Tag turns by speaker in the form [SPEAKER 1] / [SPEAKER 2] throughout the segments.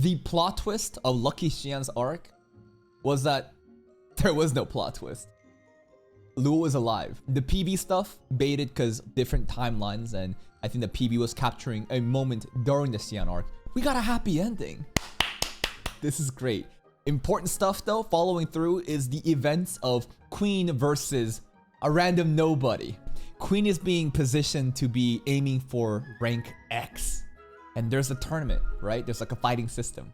[SPEAKER 1] The plot twist of Lucky Xian's arc was that there was no plot twist. Luo was alive. The PB stuff baited because different timelines, and I think the PB was capturing a moment during the Xian arc. We got a happy ending. This is great. Important stuff though, following through, is the events of Queen versus a random nobody. Queen is being positioned to be aiming for rank X. And there's a tournament, right? There's like a fighting system.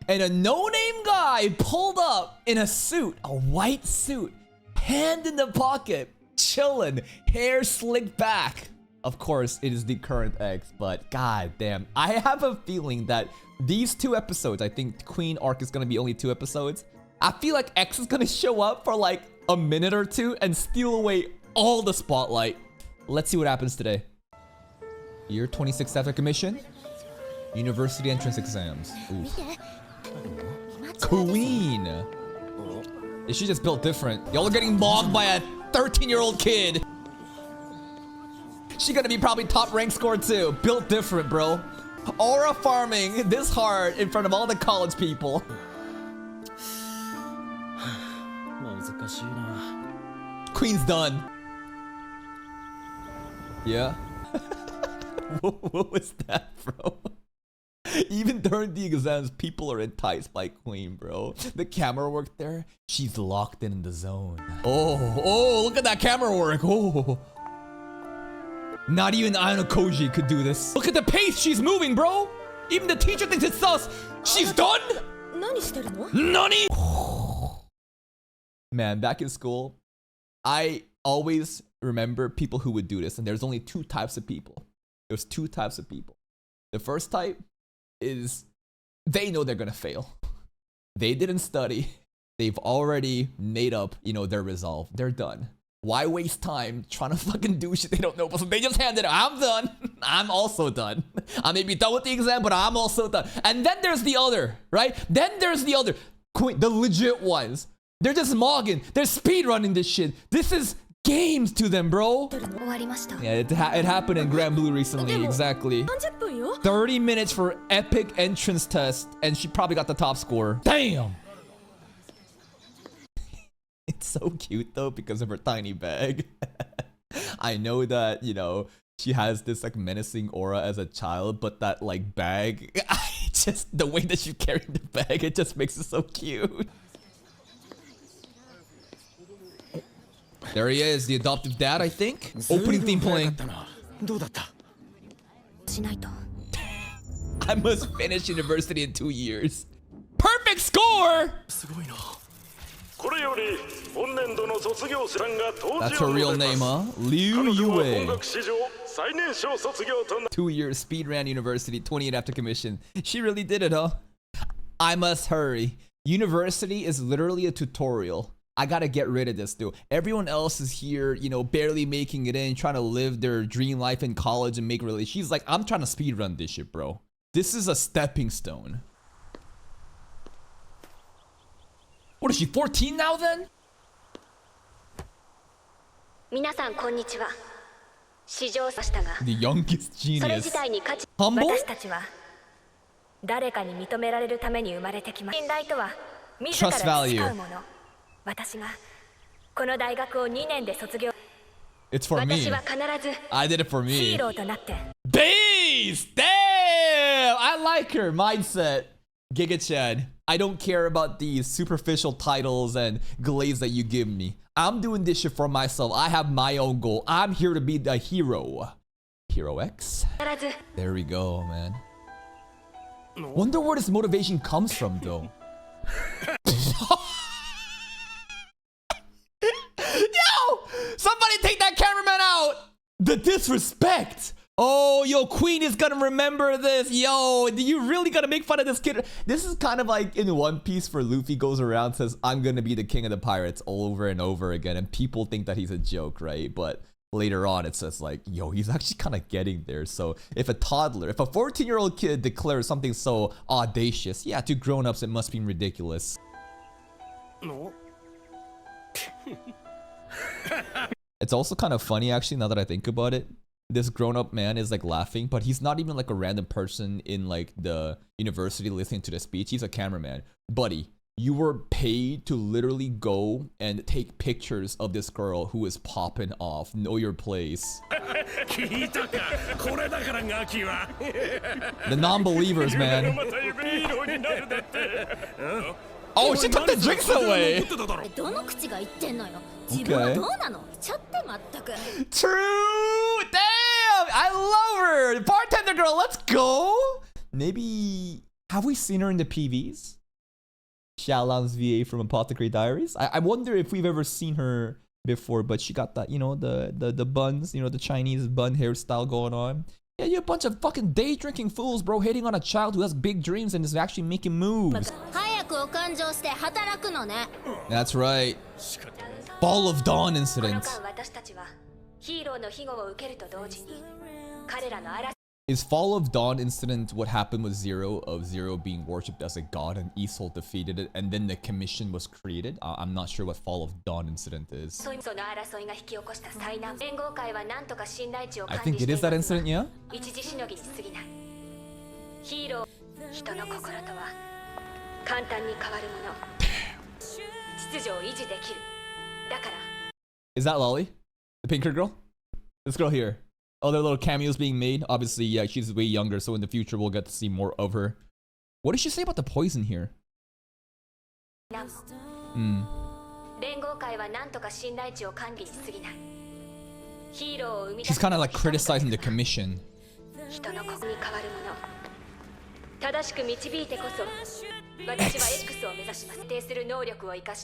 [SPEAKER 1] And a no-name guy pulled up in a suit, a white suit, hand in the pocket, chillin', hair slicked back. Of course, it is the current X, but god damn. I have a feeling that these 2 episodes, I think Queen arc is gonna be only 2 episodes. I feel like X is gonna show up for like a minute or 2 and steal away all the spotlight. Let's see what happens today. Year 26 after commission. University entrance exams. Oof. Queen! Is she just built different? Y'all are getting mobbed by a 13-year-old kid. She gonna be probably top rank score too. Built different, bro. Aura farming this hard in front of all the college people. Queen's done. Yeah. What was that, bro? Even during the exams, people are enticed by Queen, bro. The camera work there, she's locked in the zone. Oh, look at that camera work. Oh. Not even Ayano Koji could do this. Look at the pace she's moving, bro. Even the teacher thinks it's sus. She's done? Nani? Man, back in school, I always remember people who would do this, and there's only 2 types of people. There's 2 types of people. The first type is they know they're gonna fail. They didn't study. They've already made up, their resolve. They're done. Why waste time trying to fucking do shit they don't know? So they just hand it out. I'm done. I'm also done. I may be done with the exam, but I'm also done. And then there's the other, right? Then there's the other. Queen, the legit ones. They're just mogging. They're speedrunning this shit. This is games to them, bro. Yeah, it happened in Grand Blue recently, exactly. 30 minutes for epic entrance test, and she probably got the top score. Damn! It's so cute though because of her tiny bag. I know that, she has this like menacing aura as a child, but that like bag, the way that she carried the bag, it just makes it so cute. There he is, the adoptive dad, I think. Opening theme playing. I must finish university in 2 years. Perfect score! That's her real name, huh? Liu Yue. 2 years, speed ran university, 28 after commission. She really did it, huh? I must hurry. University is literally a tutorial. I gotta get rid of this, dude. Everyone else is here, barely making it in, trying to live their dream life in college and make relations. She's like, I'm trying to speedrun this shit, bro. This is a stepping stone. What is she, 14 now then? The youngest genius. Humble? Trust value. It's for me. I did it for me. Beast! Damn! I like her mindset. Giga Chad. I don't care about these superficial titles and glaze that you give me. I'm doing this shit for myself. I have my own goal. I'm here to be the hero. Hero X? There we go, man. Wonder where this motivation comes from, though. Yo! Somebody take that cameraman out! The disrespect! Oh, yo, Queen is gonna remember this. Yo, you really gonna make fun of this kid? This is kind of like in One Piece where Luffy goes around and says, I'm gonna be the king of the pirates over and over again. And people think that he's a joke, right? But later on, it says like, yo, he's actually kind of getting there. So if a 14-year-old kid declares something so audacious, yeah, to grown-ups, it must be ridiculous. No. It's also kind of funny, actually, now that I think about it. this grown-up man is like laughing, but he's not even like a random person in like the university listening to the speech. He's a cameraman. Buddy, you were paid to literally go and take pictures of this girl who is popping off. Know your place. The non-believers, man. Oh, she took the drinks away. Okay. True. Damn, I love her. Bartender girl, let's go. Maybe have we seen her in the PVs? Xiaolan's VA from Apothecary Diaries. I wonder if we've ever seen her before, but she got that, you know, the buns, you know, the Chinese bun hairstyle going on. Yeah, you're a bunch of fucking day drinking fools, bro, hating on a child who has big dreams and is actually making moves. That's right. Fall of Dawn incident. Is Fall of Dawn incident what happened with Zero, of Zero being worshipped as a god and Isol defeated it and then the commission was created? I'm not sure what Fall of Dawn incident is. I think it is that incident, yeah? Is that Lolly? The pink girl? This girl here. Oh, there are little cameos being made. Obviously, yeah, she's way younger, so in the future we'll get to see more of her. What did she say about the poison here? She's kind of like criticizing the commission.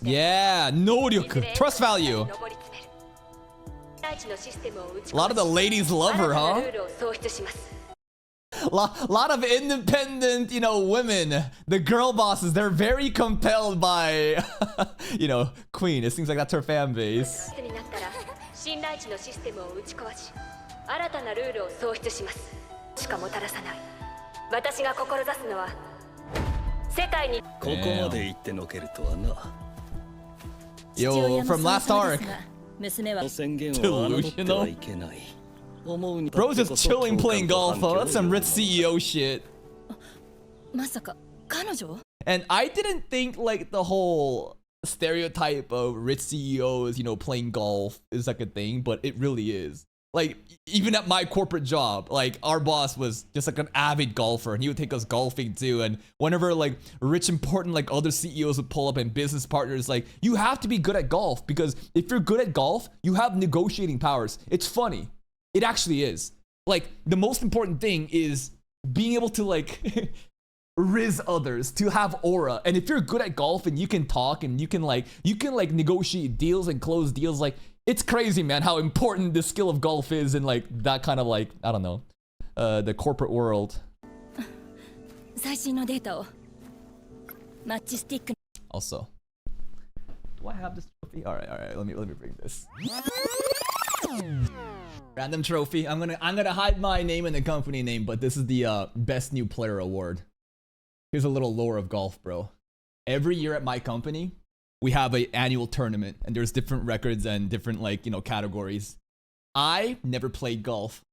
[SPEAKER 1] Yeah, 能力, trust value. A lot of the ladies love her, huh? Lot of independent, you know, women. The girl bosses, they're very compelled by, you know, Queen. It seems like that's her fan base. Yo, from last arc. Delusional. Bro's just chilling playing golf, huh? That's some rich CEO shit. And I didn't think like the whole stereotype of rich CEOs, you know, playing golf is like a thing, but it really is. Like, even at my corporate job, like, our boss was just like an avid golfer and he would take us golfing too. And whenever like rich, important, like other CEOs would pull up and business partners, like, you have to be good at golf because if you're good at golf, you have negotiating powers. It's funny. It actually is. Like, the most important thing is being able to like riz others, to have aura. And if you're good at golf and you can talk and you can negotiate deals and close deals, like, it's crazy, man, how important the skill of golf is in like that kind of like, I don't know, the corporate world. Also, do I have this trophy? All right, let me bring this. Random trophy. I'm gonna hide my name and the company name, but this is the best new player award. Here's a little lore of golf, bro. Every year at my company, we have an annual tournament and there's different records and different, like, you know, categories. I never played golf.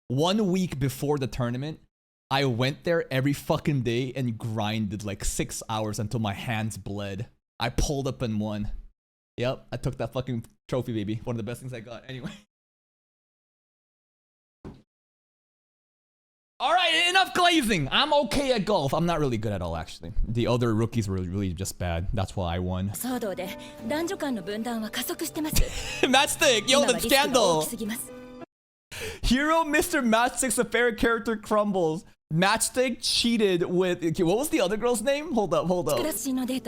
[SPEAKER 1] 1 week before the tournament, I went there every fucking day and grinded like 6 hours until my hands bled. I pulled up and won. Yep, I took that fucking trophy, baby. One of the best things I got. Anyway. All right, enough glazing. I'm okay at golf. I'm not really good at all, actually. The other rookies were really just bad. That's why I won. Matchstick, yo, the scandal. Hero Mr. Matchstick's affair character crumbles. Matchstick cheated with... Okay, what was the other girl's name? Hold up.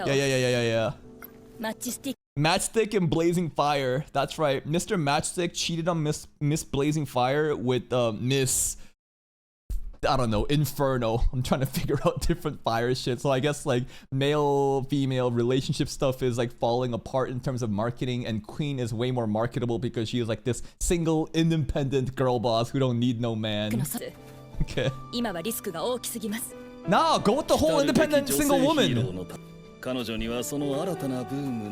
[SPEAKER 1] Yeah. Matchstick and Blazing Fire. That's right. Mr. Matchstick cheated on Miss Blazing Fire with Miss... I don't know, Inferno. I'm trying to figure out different fire shit. So I guess like male-female relationship stuff is like falling apart in terms of marketing, and Queen is way more marketable because she is like this single independent girl boss who don't need no man. Okay. Nah, go with the whole independent single woman.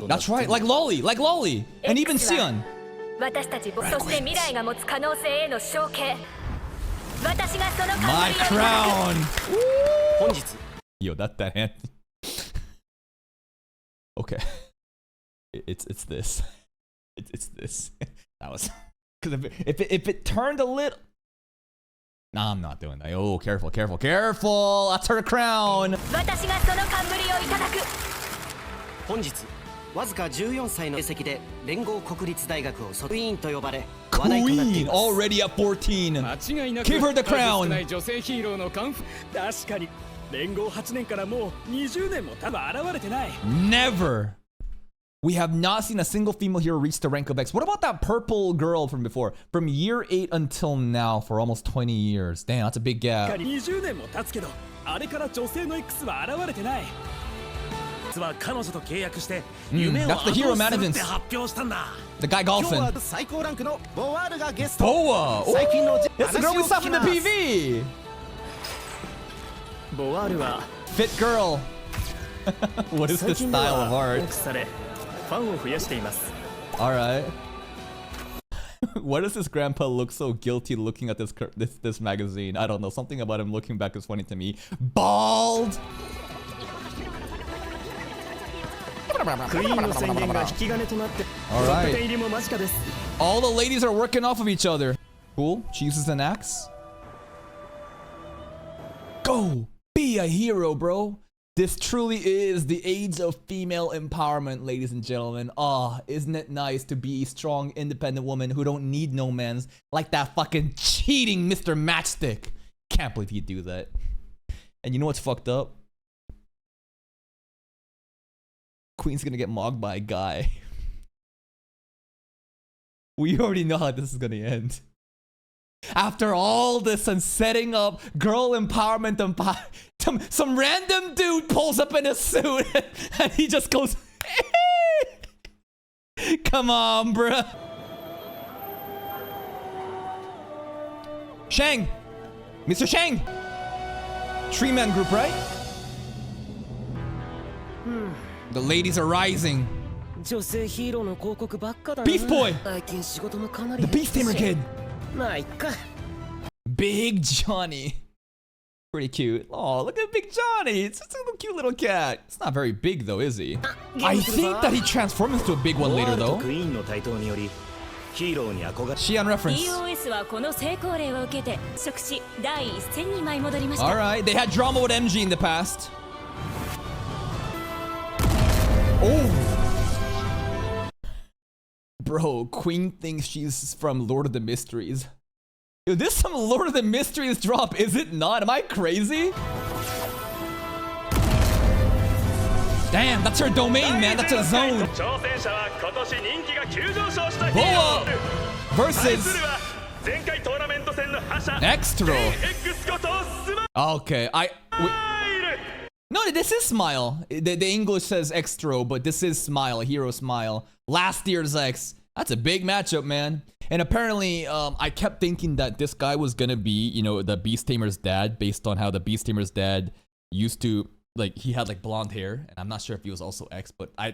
[SPEAKER 1] That's right, like Lolly, and even Sion.
[SPEAKER 2] 私たちそして未来が持つ可能性への承継。私がその
[SPEAKER 1] My
[SPEAKER 2] 冠を
[SPEAKER 1] crown.
[SPEAKER 3] 本日
[SPEAKER 1] Yo, that hand. Okay. It's this. It's this. That was because if it turned a little. Nah, I'm not doing that. Oh, careful. That's her crown.
[SPEAKER 2] 私がその冠をいただく。
[SPEAKER 3] 本日わずか14歳の成績で連合国立大学を卒クイーンと呼ばれ
[SPEAKER 1] Queen already at 14.
[SPEAKER 4] 間違いなく
[SPEAKER 1] Give her the crown.
[SPEAKER 4] 数少ない女性ヒーローのカンフ。確かに連合8年からもう20年も多分現れてない。
[SPEAKER 1] Never. We have not seen a single female hero reach the rank of X. What about that purple girl from before? From year 8 until now for almost 20 years. Damn, that's a big gap.
[SPEAKER 4] 20年も経つけど、あれから女性の X は現れてない。実は彼女と契約して夢を
[SPEAKER 1] that's the hero
[SPEAKER 4] 後押しする
[SPEAKER 1] management.
[SPEAKER 4] って発表したんだ。
[SPEAKER 1] The guy
[SPEAKER 3] 今日
[SPEAKER 1] golfing.
[SPEAKER 3] は最高ランクのボワールがゲスト
[SPEAKER 1] Boa.
[SPEAKER 3] 最近の
[SPEAKER 1] Ooh, that's the girl we saw from the PV.
[SPEAKER 4] ボワールは
[SPEAKER 1] Fit girl. What is
[SPEAKER 4] 最
[SPEAKER 1] this
[SPEAKER 4] 近で
[SPEAKER 1] style of
[SPEAKER 4] は
[SPEAKER 1] art?
[SPEAKER 4] 多くされファンを増やしています。
[SPEAKER 1] All right. Why does this grandpa look so guilty looking at this magazine? I don't know. Something about him looking back is funny to me. Bald.
[SPEAKER 4] クイーンの宣言が引き金となって
[SPEAKER 1] Alright.
[SPEAKER 4] トップ10入りも間近です。
[SPEAKER 1] All the ladies are working off of each other. Cool. Chooses an axe. Go be a hero, bro. This truly is the age of female empowerment, ladies and gentlemen. Ah, isn't it nice to be a strong, independent woman who don't need no man's like that fucking cheating Mr. Matchstick. Can't believe he'd do that. And you know what's fucked up? Queen's gonna get mogged by a guy. We already know how this is gonna end. After all this and setting up girl empowerment, some random dude pulls up in a suit and he just goes, come on, bruh. Shang, Mr. Shang. Tree Man Group, right? The ladies are rising.
[SPEAKER 5] 女性ヒーローの広告ばっかだな。
[SPEAKER 1] Beast Boy.
[SPEAKER 5] 最近仕事もかなり
[SPEAKER 1] The Beast Tamer kid.
[SPEAKER 5] まあいっか。
[SPEAKER 1] Big Johnny. Pretty cute. Oh, look at Big Johnny. It's just a cute little cat. It's not very big though, is he? I think that he transforms into a big one later
[SPEAKER 4] ボワールと
[SPEAKER 1] though.
[SPEAKER 4] クイーンの台頭によりヒーローに憧れ
[SPEAKER 1] She on reference.
[SPEAKER 2] EOS はこの成功例を受けて即死第一線に舞い戻りました。
[SPEAKER 1] Alright, they had drama with MG in the past. Oh! Bro, Queen thinks she's from Lord of the Mysteries. Yo, this some Lord of the Mysteries drop, is it not? Am I crazy? Damn, that's her domain, man. That's her zone.
[SPEAKER 4] 挑戦者は今年人気が急上昇したヒー
[SPEAKER 1] Boa
[SPEAKER 4] ロー
[SPEAKER 1] versus
[SPEAKER 4] は前回トーナメント戦の覇者
[SPEAKER 1] Extro.
[SPEAKER 4] X ことスマ
[SPEAKER 1] Okay, No, this is Smile. The English says Extro, but this is Smile, Hero Smile. Last year's X. That's a big matchup, man. And apparently, I kept thinking that this guy was gonna be, you know, the Beast Tamer's dad, based on how the Beast Tamer's dad used to, like, he had like blonde hair, and I'm not sure if he was also X, but I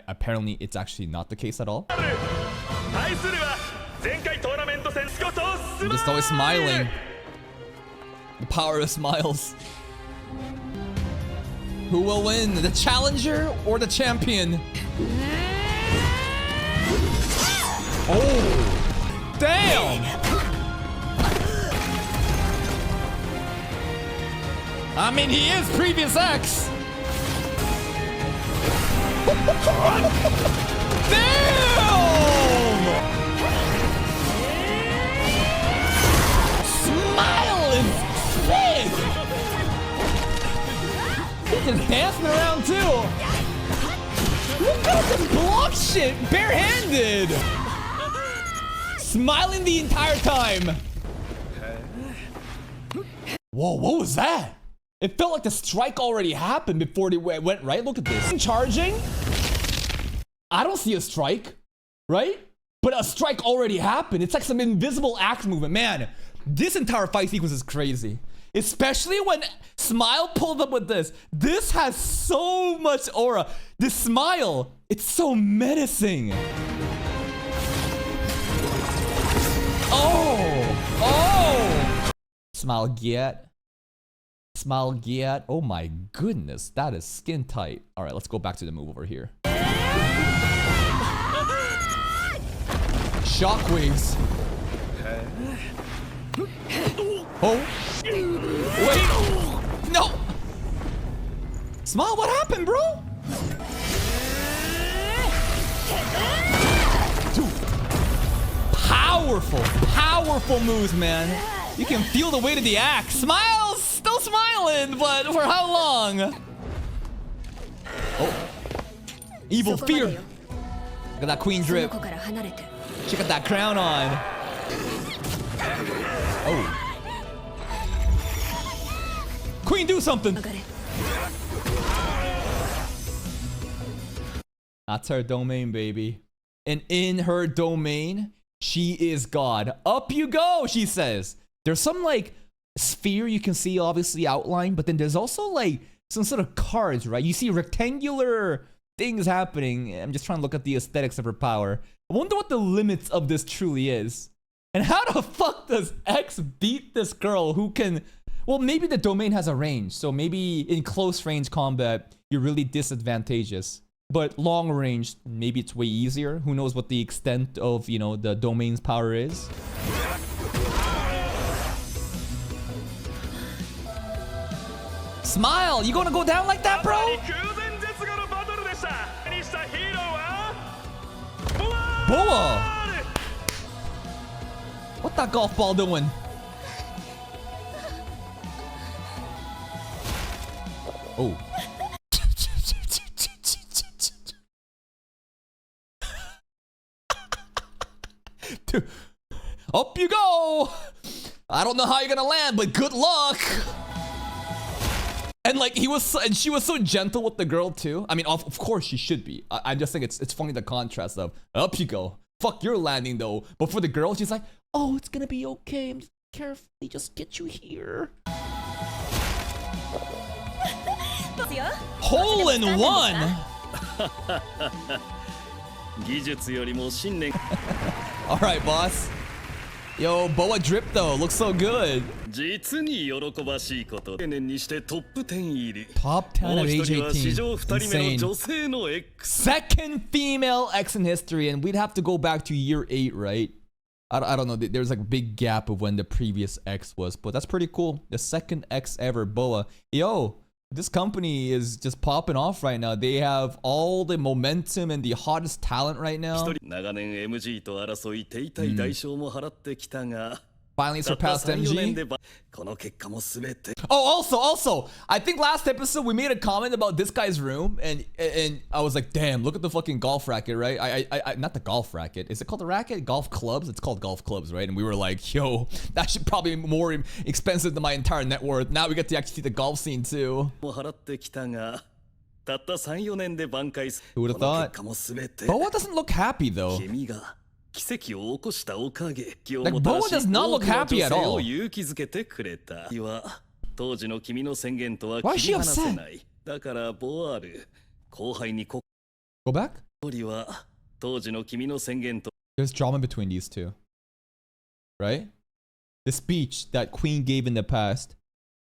[SPEAKER 1] apparently it's actually not the case at all.
[SPEAKER 4] 対するは前回トーナメント戦ことス
[SPEAKER 1] I'm
[SPEAKER 4] マ
[SPEAKER 1] just always smiling. The power of smiles. Who will win, the challenger or the champion? Oh, damn! I mean, he is previous X. Damn! Smile is sick. He's just dancing around too. Look at this block shit, barehanded. Smiling the entire time. Whoa, what was that? It felt like the strike already happened before they went right. Look at this. Charging? I don't see a strike, right? But a strike already happened. It's like some invisible axe movement. Man, this entire fight sequence is crazy. Especially when Smile pulled up with this. This has so much aura. This smile, it's so menacing. Oh! Oh! Smile get. Smile get. Oh my goodness, that is skin tight. All right, let's go back to the move over here. Shockwaves. Oh. Wait. No. Smile, what happened, bro? Dude. Powerful moves, man. You can feel the weight of the axe. Smile's still smiling, but for how long? Oh. Evil fear. Look at that queen drip.
[SPEAKER 2] こから離れて
[SPEAKER 1] She got that crown on. Oh. Queen, do something.
[SPEAKER 2] 上がれ
[SPEAKER 1] That's her domain, baby. And in her domain, she is God. Up you go, she says. There's some like sphere you can see obviously outlined, but then there's also like some sort of cards, right? You see rectangular things happening. I'm just trying to look at the aesthetics of her power. I wonder what the limits of this truly is. And how the fuck does X beat this girl who can... Well, maybe the domain has a range. So maybe in close range combat, you're really disadvantageous. But long range, maybe it's way easier. Who knows what the extent of, you know, the domain's power is. Smile! You gonna go down like that, bro? Boa! What that golf ball doing? Oh. Dude. Up you go! I don't know how you're gonna land, but good luck! And like she was so gentle with the girl too. I mean, of course she should be. I just think it's funny the contrast of up you go. Fuck your landing though. But for the girl, she's like, oh, it's gonna be okay. I'm just carefully just get you here. Hole in one. All right, boss. Yo, Boa drip though, looks so good. Top 10 of age 18. Insane. Second female X in history, and we'd have to go back to year 8, right? I don't know. There's like a big gap of when the previous X was, but that's pretty cool. The second X ever, Boa. Yo, this company is just popping off right now. They have all the momentum and the hottest talent right now. Finally surpassed MG. Oh, also, I think last episode we made a comment about this guy's room, and I was like, damn, look at the fucking golf racket, right? I not the golf racket. Is it called a racket? Golf clubs? It's called golf clubs, right? And we were like, yo, that should probably be more expensive than my entire net worth. Now we get to actually see the golf scene too. Who would have thought? Boa doesn't look happy though. Like, Boa does not look happy at all. Why is she upset? Go back? There's drama between these two. Right? The speech that Queen gave in the past.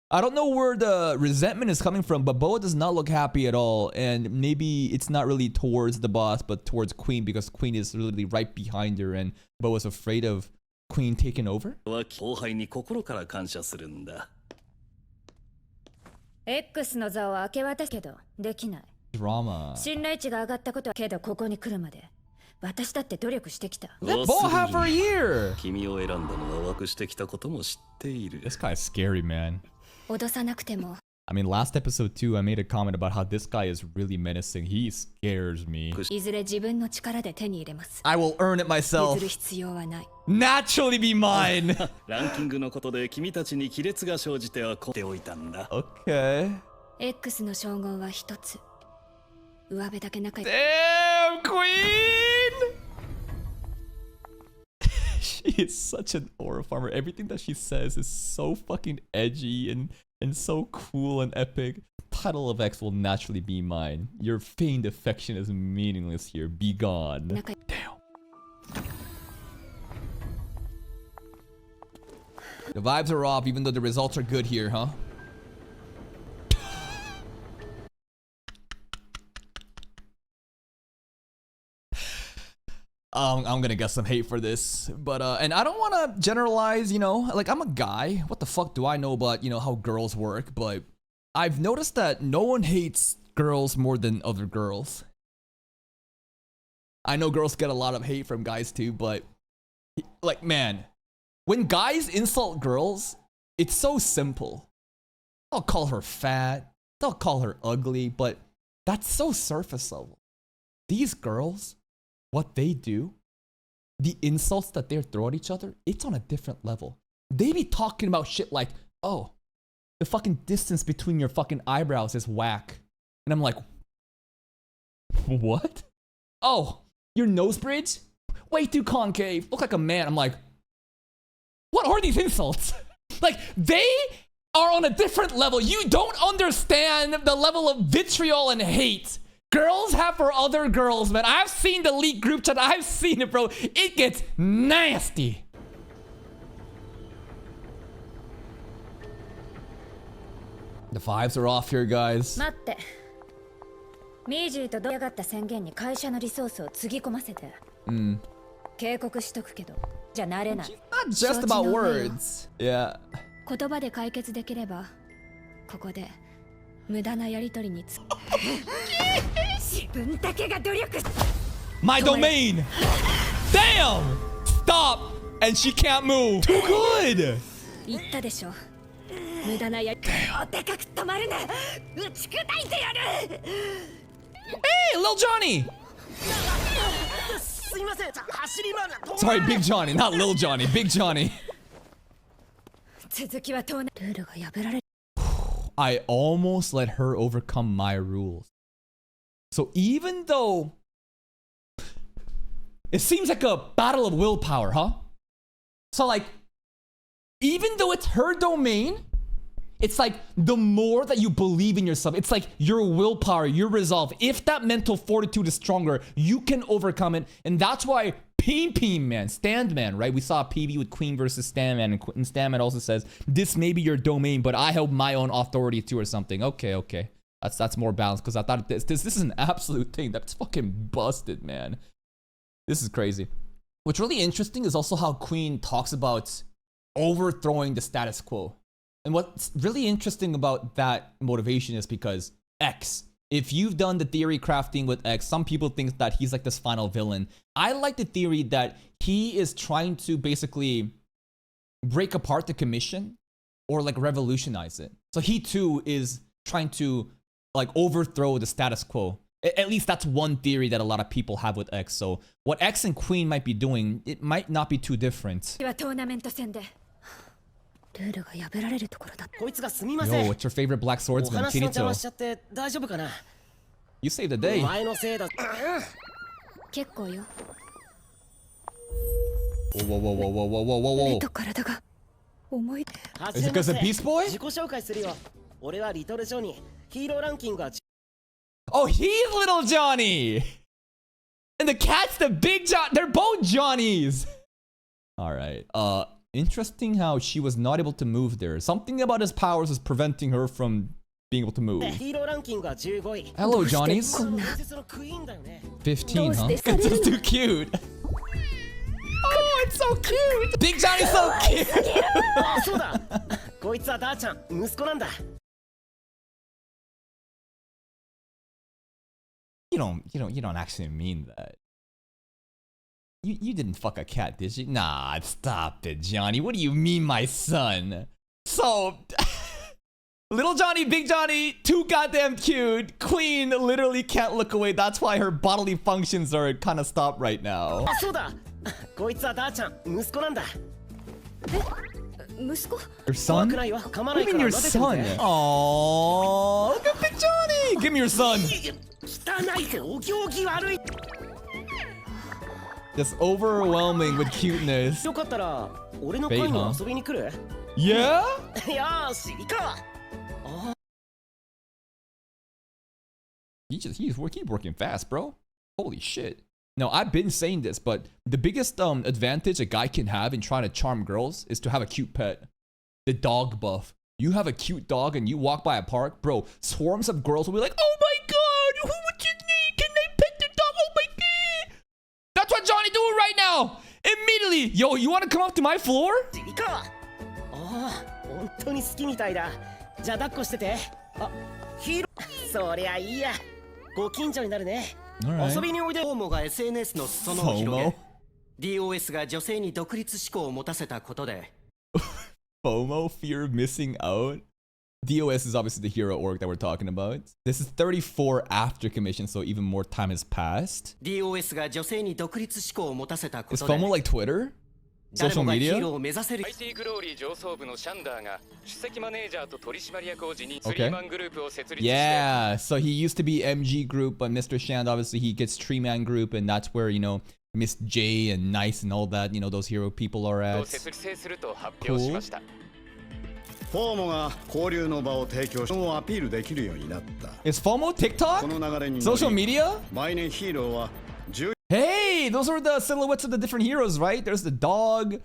[SPEAKER 1] I don't know where the resentment is coming from, but Boa does not look happy at all. And maybe it's not really towards the boss, but towards Queen, because Queen is really right behind her and Boa's afraid of Queen taking over.
[SPEAKER 2] X の座を明け渡すけどできない
[SPEAKER 1] Drama.
[SPEAKER 2] 信頼値が上がったことはけどここに来るまで私だって努力してきた
[SPEAKER 1] Let Boa have for a year.
[SPEAKER 6] 君を選んだのは枠してきたことも知っている。
[SPEAKER 1] This guy's scary, man.
[SPEAKER 2] 脅さなくても
[SPEAKER 1] I mean, last episode too, I made a comment about how this guy is really menacing. He scares me.
[SPEAKER 2] いずれ自分の力で手に入れます
[SPEAKER 1] I will earn it
[SPEAKER 2] 譲
[SPEAKER 1] myself.
[SPEAKER 2] る必要はない
[SPEAKER 1] Naturally be mine.
[SPEAKER 6] ランキングのことで君たちに亀裂が生じてはこっておいたんだ。
[SPEAKER 1] Okay.
[SPEAKER 2] X の称号は一つ上辺だけ仲良く
[SPEAKER 1] Damn, Queen! She is such an aura farmer. Everything that she says is so fucking edgy and so cool and epic. Title of X will naturally be mine. Your feigned affection is meaningless here. Be gone.
[SPEAKER 2] 仲良く
[SPEAKER 1] Damn. The vibes are off, even though the results are good here, huh? I'm gonna get some hate for this, but and I don't want to generalize, you know, like I'm a guy. What the fuck do I know about, you know, how girls work? But I've noticed that no one hates girls more than other girls. I know girls get a lot of hate from guys too, but like, man, when guys insult girls, it's so simple. They'll call her fat, they'll call her ugly, but that's so surface level. These girls, what they do, the insults that they throw at each other, it's on a different level. They be talking about shit like, oh, the fucking distance between your fucking eyebrows is whack. And I'm like, what? Oh, your nose bridge? Way too concave. Look like a man. I'm like, what are these insults? Like, they are on a different level. You don't understand the level of vitriol and hate girls have for other girls, man. I've seen the leaked group chat. I've seen it, bro. It gets nasty. The vibes are off here, guys.
[SPEAKER 2] 待って。ミージーとどやがった宣言に会社のリソースをつぎ込ませて。警告しとくけど、じゃなれない。
[SPEAKER 1] Not just about words. Yeah.
[SPEAKER 2] 言葉で解決できれば、ここで無駄なやりとりにつ。自分だけが努力。
[SPEAKER 1] My domain. Damn. Stop. And she can't move. Too good.
[SPEAKER 2] 言ったでしょ。無駄なやり。おでかく止まるな。打ち砕いてやる。
[SPEAKER 1] Hey, Lil Johnny.
[SPEAKER 5] すいません、走り回る。
[SPEAKER 1] Sorry, Big Johnny, not Lil Johnny. Big Johnny.
[SPEAKER 2] 続きはルールが破られる。
[SPEAKER 1] I almost let her overcome my rules. So even though it seems like a battle of willpower, huh? So like, even though it's her domain, it's like the more that you believe in yourself, it's like your willpower, your resolve. If that mental fortitude is stronger, you can overcome it. And that's why Peen Man, Stand Man, right? We saw a PB with Queen versus Stand Man, and Stand Man also says, this may be your domain, but I hold my own authority too or something. Okay. That's more balanced, because I thought this is an absolute thing. That's fucking busted, man. This is crazy. What's really interesting is also how Queen talks about overthrowing the status quo. And what's really interesting about that motivation is because X, if you've done the theory crafting with X, some people think that he's like this final villain. I like the theory that he is trying to basically break apart the commission or like revolutionize it. So he too is trying to like overthrow the status quo. At least that's one theory that a lot of people have with X. So what X and Queen might be doing, it might not be too different.
[SPEAKER 2] ルールが破られるところだ。
[SPEAKER 5] こいつがすみません。
[SPEAKER 1] Yo, what's your favorite black swordsman?
[SPEAKER 5] お話の邪魔
[SPEAKER 1] Kirito.
[SPEAKER 5] しちゃって大丈夫かな。
[SPEAKER 1] You saved the day.
[SPEAKER 5] お前のせいだ。
[SPEAKER 2] 結構よ。
[SPEAKER 1] Whoa.
[SPEAKER 2] 目と体が重い。
[SPEAKER 1] Is it because of Beast Boy?
[SPEAKER 5] 自己紹介するよ。俺はリトルジョニー。ヒーローランキングは。
[SPEAKER 1] Oh, he's Little Johnny! And the cat's the Big John. They're both Johnnies! Alright. Interesting how she was not able to move there. Something about his powers is preventing her from being able to move.
[SPEAKER 5] ヒーローランキングは15位。
[SPEAKER 1] Hello, Johnnies.
[SPEAKER 5] 伝説のクイーンだよね。
[SPEAKER 1] 15, huh? It's just too cute. Oh, it's so cute! Big Johnny's so cute!
[SPEAKER 5] そうだ。こいつはダーちゃん、息子なんだ。
[SPEAKER 1] You don't actually mean that. You didn't fuck a cat, did you? Nah, stop it, Johnny. What do you mean, my son? So, Little Johnny, Big Johnny, too goddamn cute. Queen literally can't look away. That's why her bodily functions are kind of stopped right now.
[SPEAKER 5] そうだ。こいつはダーちゃん、息子なんだ。
[SPEAKER 2] 息子？
[SPEAKER 1] Your son?
[SPEAKER 5] 怖くないよ。噛ま
[SPEAKER 1] What
[SPEAKER 5] な
[SPEAKER 1] do
[SPEAKER 5] い
[SPEAKER 1] you
[SPEAKER 5] か
[SPEAKER 1] mean
[SPEAKER 5] ら
[SPEAKER 1] your
[SPEAKER 5] 撫でてみて。
[SPEAKER 1] son? Aww, look at Big Johnny. Give me your son.
[SPEAKER 5] 汚いってお行儀悪い。
[SPEAKER 1] Just overwhelming with cuteness.
[SPEAKER 5] よかったら俺の会に遊びに来る？
[SPEAKER 1] Yeah?
[SPEAKER 5] よーし、行こう。
[SPEAKER 1] He's working fast, bro. Holy shit. Now, I've been saying this, but the biggest advantage a guy can have in trying to charm girls is to have a cute pet. the dog buff. You have a cute dog and you walk by a park, bro, swarms of girls will be like, oh my god, what's your name? Can I pet the dog? Oh my god. That's what Johnny doing right now. Immediately. Yo, you want to come up to my floor?
[SPEAKER 5] 行くわ。ああ、本当に好きみたいだ。じゃあ抱っこしてて。あ、ヒーロー。そりゃいいや。ご近所になるね。
[SPEAKER 1] Alright.
[SPEAKER 5] 遊びにおいで。
[SPEAKER 3] フォーモが SNS の裾野を広げ DOS が女性に独立志向を持たせたことで
[SPEAKER 1] FOMO, fear of missing out. DOS is obviously the hero org that we're talking about. This is 34 after commission, so even more time has passed.
[SPEAKER 3] DOS が女性に独立志向を持たせたこ
[SPEAKER 1] Is
[SPEAKER 3] とで
[SPEAKER 1] FOMO like Twitter?
[SPEAKER 3] 誰
[SPEAKER 1] Social
[SPEAKER 3] もがヒー
[SPEAKER 1] media?
[SPEAKER 3] ローを目指せる
[SPEAKER 7] IT グローリー上層部のシャンダーが首席マネージャーと取締役を辞任
[SPEAKER 1] Okay.
[SPEAKER 7] スリーマングループを設立して
[SPEAKER 1] Yeah, so he used to be MG Group, but Mr. Shand, obviously, he gets Tree Man Group, and that's where, you know, Miss J and Nice and all that, you know, those hero people are
[SPEAKER 7] を
[SPEAKER 1] at.
[SPEAKER 7] 設立すると発表しました。
[SPEAKER 8] フォーモが交流の場を提供しアピールできるようになった。
[SPEAKER 1] Is FOMO
[SPEAKER 8] こ
[SPEAKER 1] TikTok?
[SPEAKER 8] の流れに乗り
[SPEAKER 1] Social media?
[SPEAKER 8] 毎年ヒーローは10
[SPEAKER 1] Hey, those are the silhouettes of the different heroes, right? There's the dog.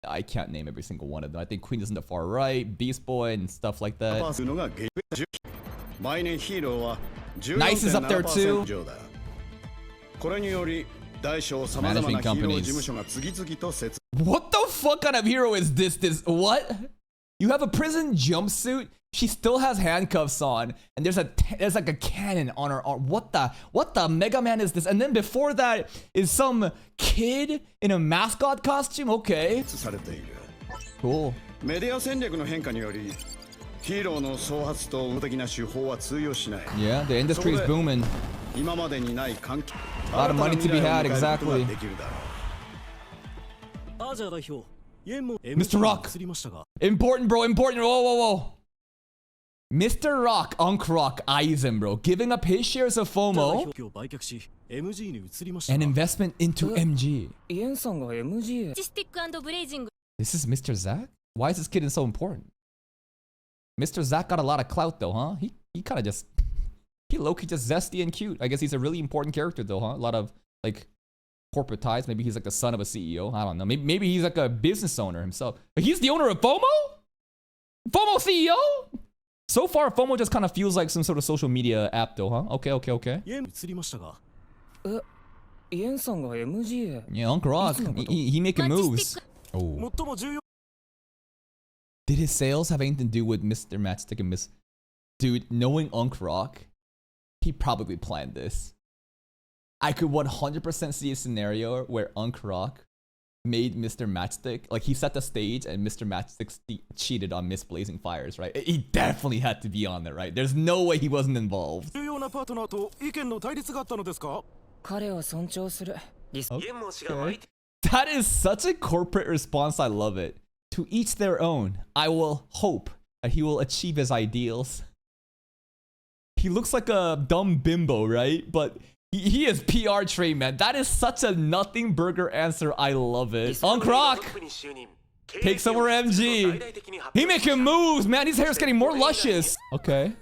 [SPEAKER 1] I can't name every single one of them. I think Queen is in the far right, Beast Boy, and stuff like
[SPEAKER 8] パ
[SPEAKER 1] that.
[SPEAKER 8] ーすのがゲ毎年ヒーローは
[SPEAKER 1] Nice is up there too.
[SPEAKER 8] 14.7% 上だ。これにより大小さまざまな
[SPEAKER 1] Management
[SPEAKER 8] ヒーロー
[SPEAKER 1] companies.
[SPEAKER 8] 事務所が次々と設
[SPEAKER 1] What the fuck kind of hero is this? What? You have a prison jumpsuit? She still has handcuffs on, and there's like a cannon on her arm. What the Mega Man is this? And then before that is some kid in a mascot costume. Okay,
[SPEAKER 8] されている。
[SPEAKER 1] cool.
[SPEAKER 8] メディア戦略の変化によりヒーローの創発と運的な手法は通用しない。
[SPEAKER 1] Yeah, the industry is booming.
[SPEAKER 8] 今までにない環境
[SPEAKER 1] A lot of money to be had,
[SPEAKER 8] 新たな未来を迎えることが
[SPEAKER 1] exactly.
[SPEAKER 8] できるだろう。
[SPEAKER 4] アジャ代表イエンも
[SPEAKER 1] Mr. Rock
[SPEAKER 4] 移りましたが
[SPEAKER 1] Important, bro. Important. Whoa, whoa, whoa. Mr. Rock, Unk Rock, Aizen, bro, giving up his shares of
[SPEAKER 4] 代
[SPEAKER 1] FOMO
[SPEAKER 4] 表を売却し MG に移りました
[SPEAKER 1] and
[SPEAKER 4] が
[SPEAKER 1] investment into MG.
[SPEAKER 2] イエンさんが MG へ
[SPEAKER 9] スティック&ブレイジング
[SPEAKER 1] This is Mr. Zack? Why is this kid so important? Mr. Zack got a lot of clout though, huh? He kind of just he low-key just zesty and cute. I guess he's a really important character though, huh? A lot of like corporate ties. Maybe he's like the son of a CEO. I don't know. Maybe he's like a business owner himself. But he's the owner of FOMO? FOMO CEO? So far, FOMO just kind of feels like some sort of social media app though, huh? Okay, okay, okay.
[SPEAKER 4] イエン移りましたが
[SPEAKER 2] イエンさんが MG へ
[SPEAKER 1] Yeah, Uncle Rock, he making moves. Oh.
[SPEAKER 4] 最も重要
[SPEAKER 1] Did his sales have anything to do with Mr. Matchstick and Miss... Dude, knowing Unk Rock, he probably planned this. I could 100% see a scenario where Unk Rock made Mr. Matchstick, like he set the stage and Mr. Matchstick cheated on Miss Blazing Fires, right? He definitely had to be on there, right? There's no way he wasn't involved.
[SPEAKER 4] 重要なパートナーと意見の対立があったのですか
[SPEAKER 2] 彼を尊重する
[SPEAKER 1] Okay. That is such a corporate response. I love it. To each their own. I will hope that he will achieve his ideals. He looks like a dumb bimbo, right? But he is PR trained, man. That is such a nothing burger answer. I love it. Unk Rock takes over MG. He making moves, man. His hair's getting more luscious. Okay.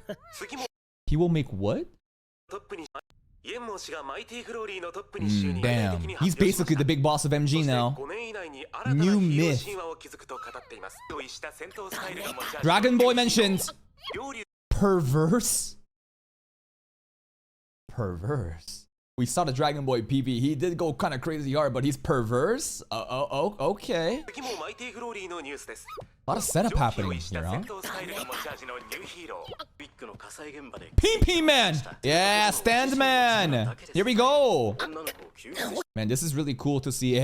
[SPEAKER 1] He will make what? Damn. He's basically the big boss of MG now. New myth. Dragon Boy mentions perverse. Perverse. We saw the Dragon Boy PV. He did go kind of crazy hard, but he's perverse. Okay. A lot of setup happening here, huh? PP Man. Yeah, Stand Man. Here we go. Man, this is really cool to see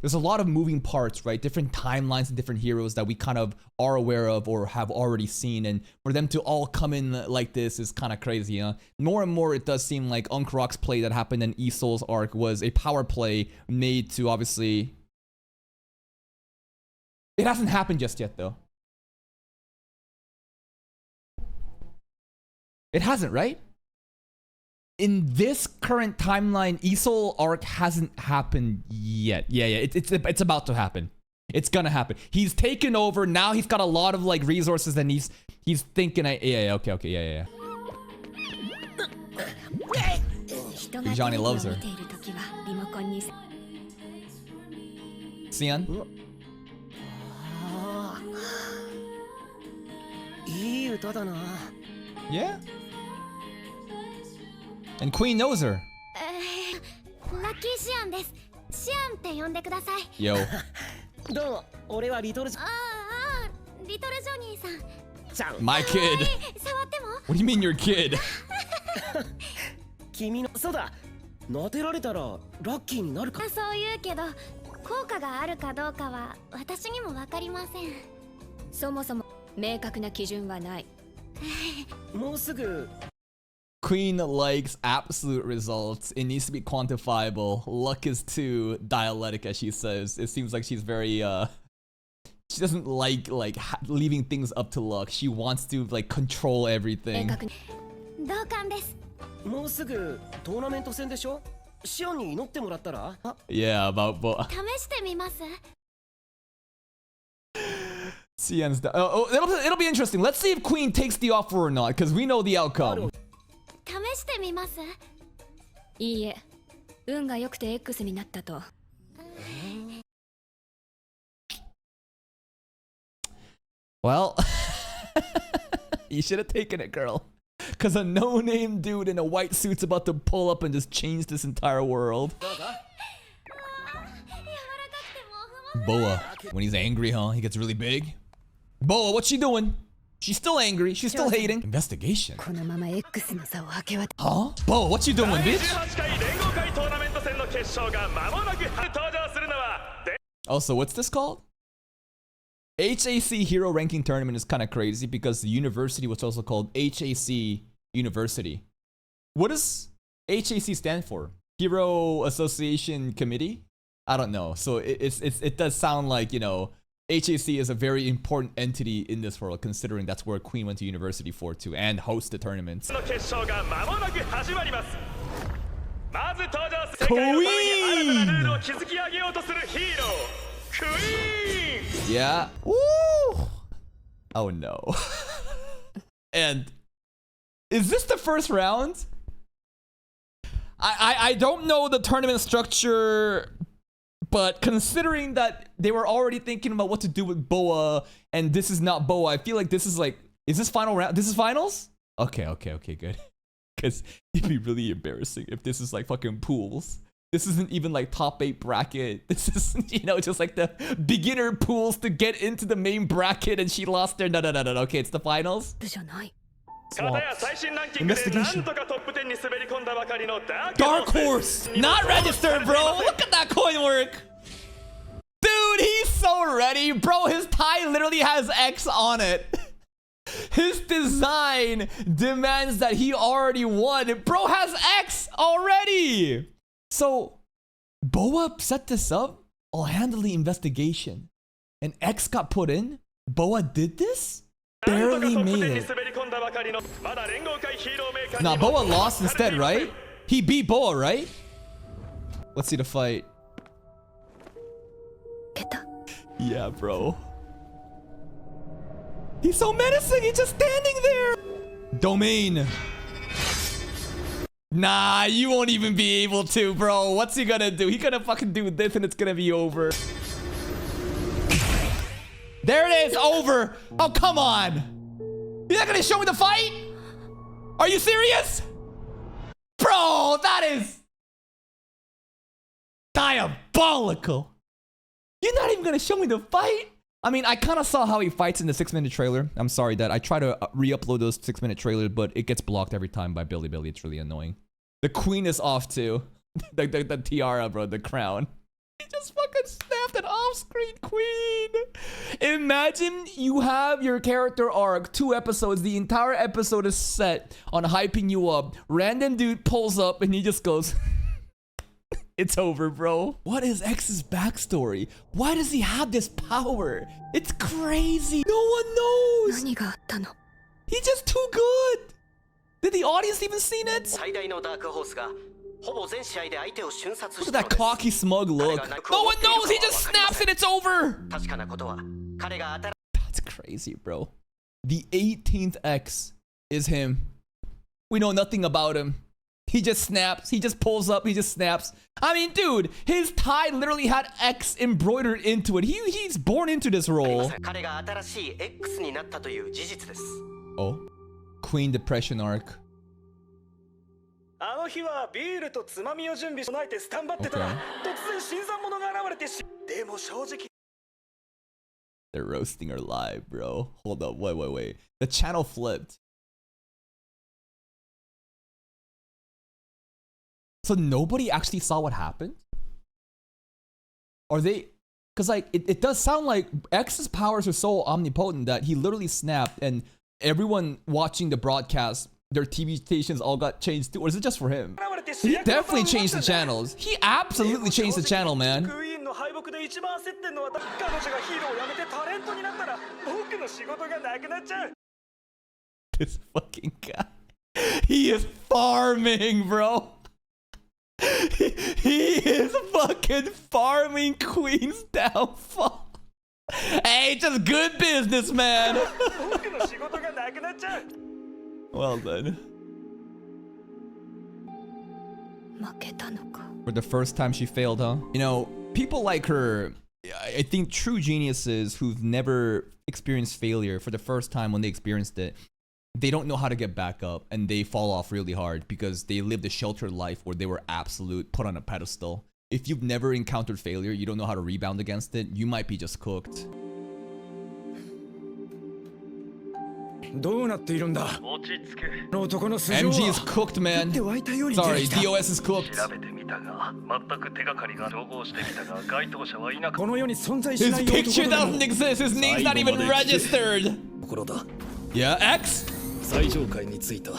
[SPEAKER 1] there's a lot of moving parts, right? Different timelines and different heroes that we kind of are aware of or have already seen. And for them to all come in like this is kind of crazy, huh? More and more, it does seem like Unk Rock's play that happened in Isol's arc was a power play made to obviously... It hasn't happened just yet, though. It hasn't, right? In this current timeline, Isol arc hasn't happened yet. Yeah, it's about to happen. It's gonna happen. He's taken over now. He's got a lot of like resources, and he's thinking. Okay. Johnny loves her. Sion.
[SPEAKER 5] いい歌だな。
[SPEAKER 1] Yeah. And Queen knows her.
[SPEAKER 9] ラッキーシアンです。シアンって呼んでください。
[SPEAKER 1] Yo.
[SPEAKER 5] どうも、俺はリトル
[SPEAKER 9] ああ、リトルジョニーさん。
[SPEAKER 5] ちゃん。
[SPEAKER 1] My kid.
[SPEAKER 9] 触っても
[SPEAKER 1] What do you mean your kid?
[SPEAKER 5] 君の、そうだ。撫でられたらラッキーになるか。
[SPEAKER 9] そう言うけど、効果があるかどうかは私にもわかりません。
[SPEAKER 2] そもそも明確な基準はない。
[SPEAKER 5] もうすぐ。
[SPEAKER 1] Queen likes absolute results. It needs to be quantifiable. Luck is too dialectic, as she says. It seems like she's very she doesn't like leaving things up to luck. She wants to like control everything.
[SPEAKER 9] 同感です。
[SPEAKER 5] もうすぐトーナメント戦でしょ。シオンに祈ってもらったら。
[SPEAKER 1] Yeah, about Boa.
[SPEAKER 9] 試してみます。
[SPEAKER 1] Cian's it'll be interesting. Let's see if Queen takes the offer or not, because we know the outcome.
[SPEAKER 9] 試してみます。
[SPEAKER 2] いいえ、運が良くて X になったと。
[SPEAKER 1] Well, you should have taken it, girl. Because a no-name dude in a white suit's about to pull up and just change this entire world. Boa. When he's angry, huh? He gets really big. Boa, what's she doing? She's still angry. She's still hating. Investigation.
[SPEAKER 2] このまま X の差を明け渡
[SPEAKER 1] Huh? Boa, what you doing, bitch?
[SPEAKER 4] 18回連合会トーナメント戦の決勝が間もなく登場するのは
[SPEAKER 1] Also, what's this called? HAC Hero Ranking Tournament is kind of crazy because the university was also called HAC University. What does HAC stand for? Hero Association Committee? I don't know. So it does sound like, you know, HAC is a very important entity in this world, considering that's where Queen went to university for too and host the tournaments.
[SPEAKER 4] の決勝が間もなく始まります。まず登場する世界のために新たなルールを築き上げようとするヒーロー、クイーン。
[SPEAKER 1] Yeah. Woo! Oh no. And is this the first round? I don't know the tournament structure, but considering that they were already thinking about what to do with Boa, and this is not Boa, I feel like this is like, is this final round? This is finals? Okay, good. Because it'd be really embarrassing if this is like fucking pools. This isn't even like top 8 bracket. This is, you know, just like the beginner pools to get into the main bracket and she lost there. No. Okay, it's the finals.
[SPEAKER 2] じゃない。
[SPEAKER 4] 片や最新ランキングでなんとかトップ10に滑り込んだばかりのダーク
[SPEAKER 1] Dark Horse! Not registered, bro! Look at that coin work! Dude, he's so ready! Bro, his tie literally has X on it. His design demands that he already won. Bro has X already! So, Boa set this up. I'll handle the investigation. And X got put in? Boa did this? Barely made it. Nah, Boa lost instead, right? He beat Boa, right? Let's see the fight. Yeah, bro. He's so menacing. He's just standing there. Domain. Nah, you won't even be able to, bro. What's he gonna do? He gonna fucking do this and it's gonna be over. There it is, over. Oh, come on. You're not gonna show me the fight? Are you serious? Bro, that is diabolical. You're not even gonna show me the fight? I mean, I kind of saw how he fights in the 6-minute trailer. I'm sorry, Dad. I try to re-upload those 6-minute trailers, but it gets blocked every time by Billy. It's really annoying. The queen is off too. the tiara, bro, the crown. He just fucking snapped an off-screen queen. Imagine you have your character arc, 2 episodes. The entire episode is set on hyping you up. Random dude pulls up and he just goes... It's over, bro. What is X's backstory? Why does he have this power? It's crazy. No one knows. He's just too good. Did the audience even see it? Look at that cocky, smug look. No one knows. He just snaps and it's over. That's crazy, bro. The 18th X is him. We know nothing about him. He just snaps. He just pulls up. He just snaps. I mean, dude, his tie literally had X embroidered into it. He's born into this role.
[SPEAKER 3] 彼が新しい X になったという事実です。
[SPEAKER 1] Oh, Queen Depression arc.
[SPEAKER 4] あの日はビールとつまみを準備し備えてスタンバってたら、突然新参者が現れてでも正直
[SPEAKER 1] They're roasting her live, bro. Hold up, wait. The channel flipped. So nobody actually saw what happened? Are they... Because like, it does sound like X's powers are so omnipotent that he literally snapped and everyone watching the broadcast, their TV stations all got changed too. Or is it just for him? He definitely changed the channels. He absolutely changed the channel, man.
[SPEAKER 4] クイーンの敗北で一番焦ってんのは彼女がヒーローをやめてタレントになったら僕の仕事がなくなっちゃう。
[SPEAKER 1] This fucking guy. He is farming, bro. He is fucking farming Queen's downfall. Hey, just good business, man.
[SPEAKER 4] 僕の仕事がなくなっちゃう。
[SPEAKER 1] Well done.
[SPEAKER 2] 負けたのか。
[SPEAKER 1] For the first time she failed, huh? You know, people like her, I think true geniuses who've never experienced failure for the first time when they experienced it, they don't know how to get back up and they fall off really hard because they lived a sheltered life where they were absolute put on a pedestal. If you've never encountered failure, you don't know how to rebound against it, you might be just cooked.
[SPEAKER 8] どうなっているんだ。
[SPEAKER 4] 落ち着け。
[SPEAKER 8] この男の素性は
[SPEAKER 1] MG is cooked, man.
[SPEAKER 8] で湧いたように出
[SPEAKER 1] Sorry,
[SPEAKER 8] てきた。
[SPEAKER 1] DOS is cooked.
[SPEAKER 4] 調べてみたが、全く手がかりが照合してみたが、該当者はいなかった。
[SPEAKER 8] この世に存在し
[SPEAKER 1] His
[SPEAKER 8] ない
[SPEAKER 1] picture
[SPEAKER 8] 男だも
[SPEAKER 1] doesn't exist. His name's not even registered.
[SPEAKER 6] ところだ。
[SPEAKER 1] Yeah, X?
[SPEAKER 6] 最上階に着いた。
[SPEAKER 1] Woo!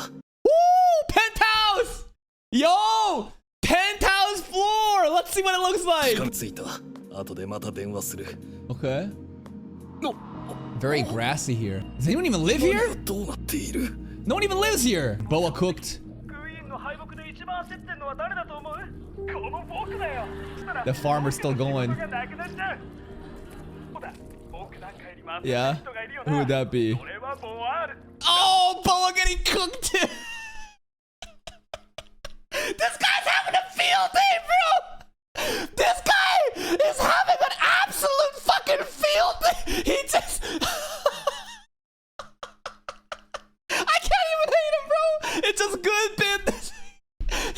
[SPEAKER 1] Penthouse! Yo! Penthouse floor! Let's see what it looks
[SPEAKER 6] 地
[SPEAKER 1] like.
[SPEAKER 6] 下に着いた。後でまた電話する。
[SPEAKER 1] Okay. Very grassy here. Does anyone even live here?
[SPEAKER 6] どうなっている？
[SPEAKER 1] No one even lives here. Boa cooked.
[SPEAKER 4] クイーンの敗北で一番焦ってんのは誰だと思う？この僕だよ。
[SPEAKER 1] The farmer's still going.
[SPEAKER 4] がなくなっちゃう。ほら、僕なんかよりも焦ってる
[SPEAKER 1] Yeah.
[SPEAKER 4] 人がいるよな。
[SPEAKER 1] Who would that be?
[SPEAKER 4] これはボワール。
[SPEAKER 1] Oh, Boa getting cooked too. This guy's having a field day, bro. This guy is having an absolute fucking field day. He just... I can't even hate him, bro. It's just good business.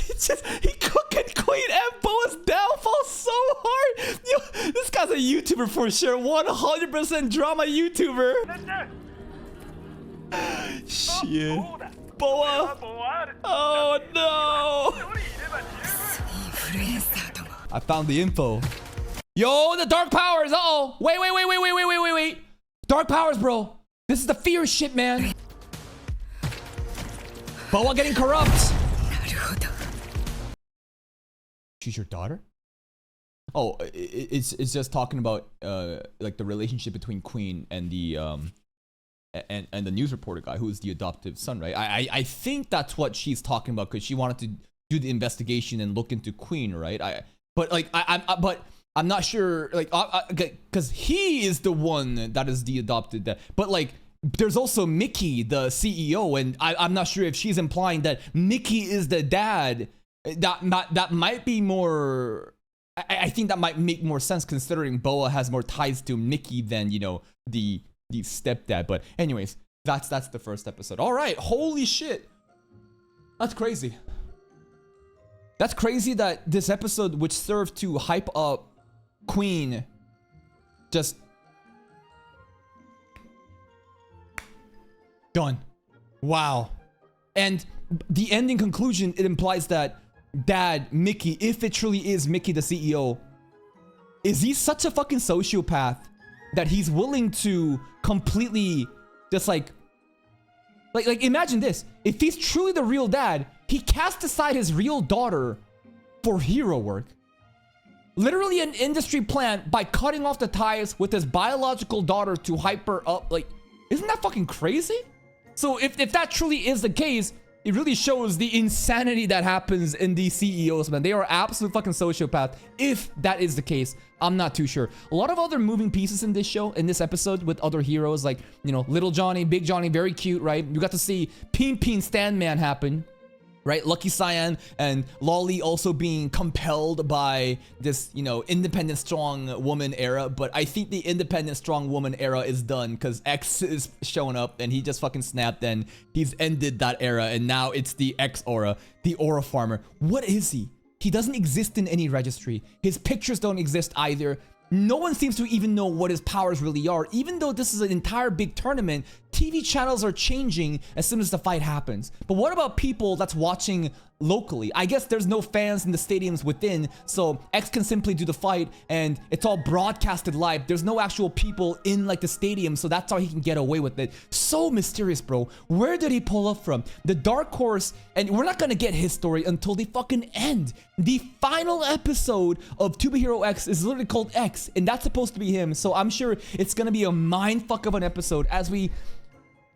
[SPEAKER 1] It's just, he cooking Queen and Boa's downfall so hard. Yo, this guy's a YouTuber for sure. 100% drama YouTuber. Shit. Boa. Oh no. I found the info. Yo, the dark powers. Uh-oh. Wait. Dark powers, bro. This is the fear shit, man. Boa getting corrupt. She's your daughter? Oh, it's just talking about like the relationship between Queen and the and the news reporter guy who is the adoptive son, right? I think that's what she's talking about because she wanted to do the investigation and look into Queen, right? But I'm not sure, like, because he is the one that is the adopted dad. But like, there's also Mickey, the CEO, and I'm not sure if she's implying that Mickey is the dad. That might be more. I think that might make more sense considering Boa has more ties to Mickey than, you know, the stepdad. But anyways, that's the first episode. All right, holy shit, that's crazy. That's crazy that this episode, which served to hype up Queen, just done. Wow. And the ending conclusion, it implies that Dad, Mickey, if it truly is Mickey the CEO, is he such a fucking sociopath that he's willing to completely just like imagine this. If he's truly the real dad, he cast aside his real daughter for hero work. Literally an industry plant by cutting off the ties with his biological daughter to hype her up. Like, isn't that fucking crazy? So if that truly is the case, it really shows the insanity that happens in these CEOs, man. They are absolute fucking sociopath. If that is the case, I'm not too sure. A lot of other moving pieces in this show, in this episode, with other heroes like, you know, Little Johnny, Big Johnny, very cute, right? You got to see Pin Pin Stand Man happen. right? Lucky Cyan and Lolly also being compelled by this, you know, independent strong woman era. But I think the independent strong woman era is done because X is showing up and he just fucking snapped and he's ended that era. And now it's the X aura, the aura farmer. What is he? He doesn't exist in any registry. His pictures don't exist either. No one seems to even know what his powers really are. Even though this is an entire big tournament, TV channels are changing as soon as the fight happens. But what about people that's watching locally? I guess there's no fans in the stadiums within, so X can simply do the fight and it's all broadcasted live. There's no actual people in like the stadium, so that's how he can get away with it. So mysterious, bro. Where did he pull up from? The Dark Horse, and we're not gonna get his story until the fucking end. The final episode of To Be Hero X is literally called X, and that's supposed to be him. So I'm sure it's gonna be a mindfuck of an episode as we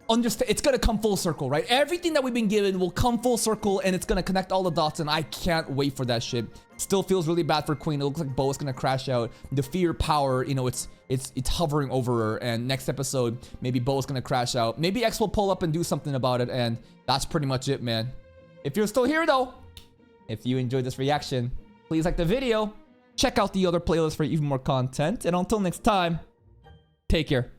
[SPEAKER 1] understand. It's gonna come full circle, right? Everything that we've been given will come full circle and it's gonna connect all the dots, and I can't wait for that shit. Still feels really bad for Queen. It looks like Bo is gonna crash out. The fear power, you know, it's hovering over her, and next episode maybe Bo is gonna crash out. Maybe X will pull up and do something about it, and that's pretty much it, man. If you're still here though, if you enjoyed this reaction, please like the video, check out the other playlist for even more content, and until next time, take care.